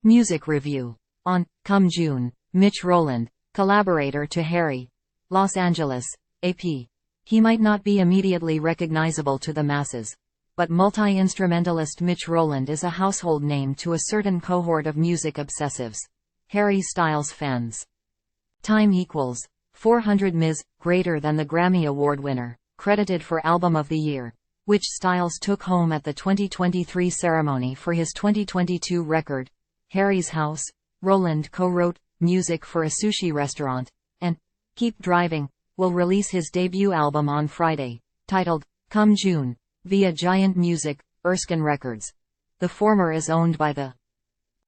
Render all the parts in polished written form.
Music review. On Come June, Mitch Rowland, collaborator to Harry. Los Angeles, AP. He might not be immediately recognizable to the masses, but multi-instrumentalist Mitch Rowland is a household name to a certain cohort of music obsessives. Harry Styles fans. Time equals 400 Ms. greater than the Grammy Award-winner, credited for Album of the Year, which Styles took home at the 2023 ceremony for his 2022 record, Harry's House. Rowland co-wrote music for a sushi restaurant, and Keep Driving will release his debut album on Friday, titled Come June, via Giant Music, Erskine Records. The former is owned by the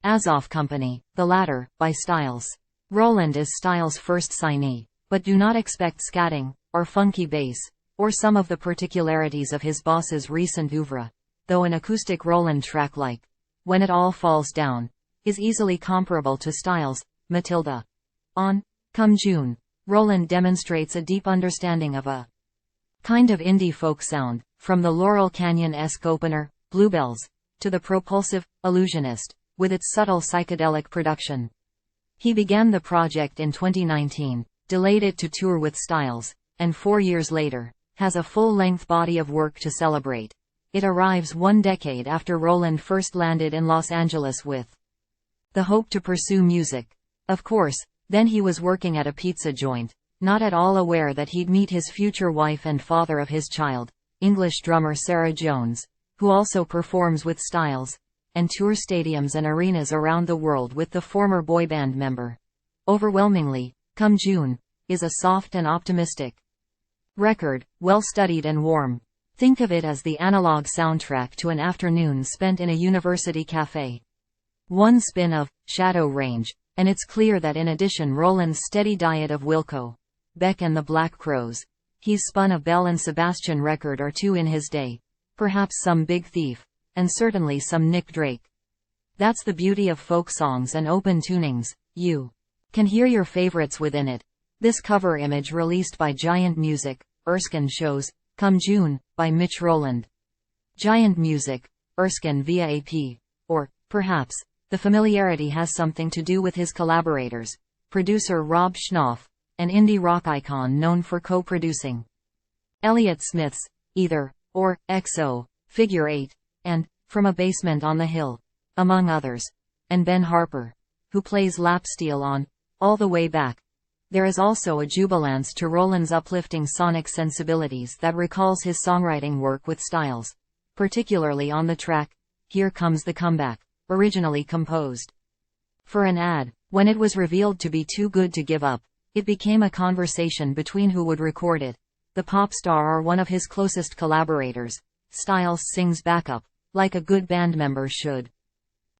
Azoff Company, the latter, by Styles. Rowland is Styles' first signee, but do not expect scatting, or funky bass, or some of the particularities of his boss's recent oeuvre, though an acoustic Rowland track like When It All Falls Down is easily comparable to Styles' Matilda. On Come June, Rowland demonstrates a deep understanding of a kind of indie folk sound, from the Laurel Canyon-esque opener, Bluebells, to the propulsive Illusionist, with its subtle psychedelic production. He began the project in 2019, delayed it to tour with Styles, and 4 years later, has a full-length body of work to celebrate. It arrives 1 decade after Rowland first landed in Los Angeles with the hope to pursue music. Of course, then he was working at a pizza joint, not at all aware that he'd meet his future wife and father of his child, English drummer Sarah Jones, who also performs with Styles, and tour stadiums and arenas around the world with the former boy band member. Overwhelmingly, Come June is a soft and optimistic record, well-studied and warm. Think of it as the analog soundtrack to an afternoon spent in a university cafe. One spin of Shadow Range, and it's clear that in addition Rowland's steady diet of Wilco, Beck and the Black Crowes, he's spun a Bell and Sebastian record or two in his day, perhaps some Big Thief, and certainly some Nick Drake. That's the beauty of folk songs and open tunings, you can hear your favorites within it. This cover image released by Giant Music, Erskine shows Come June, by Mitch Rowland. Giant Music, Erskine via AP, or, perhaps, the familiarity has something to do with his collaborators, producer Rob Schnoff, an indie rock icon known for co-producing Elliott Smith's Either, or, XO, Figure 8, and From a Basement on the Hill, among others, and Ben Harper, who plays lap steel on All the Way Back. There is also a jubilance to Rowland's uplifting sonic sensibilities that recalls his songwriting work with Styles, particularly on the track Here Comes the Comeback, originally composed for an ad. When it was revealed to be too good to give up, it became a conversation between who would record it, the pop star or one of his closest collaborators. Styles sings backup, like a good band member should.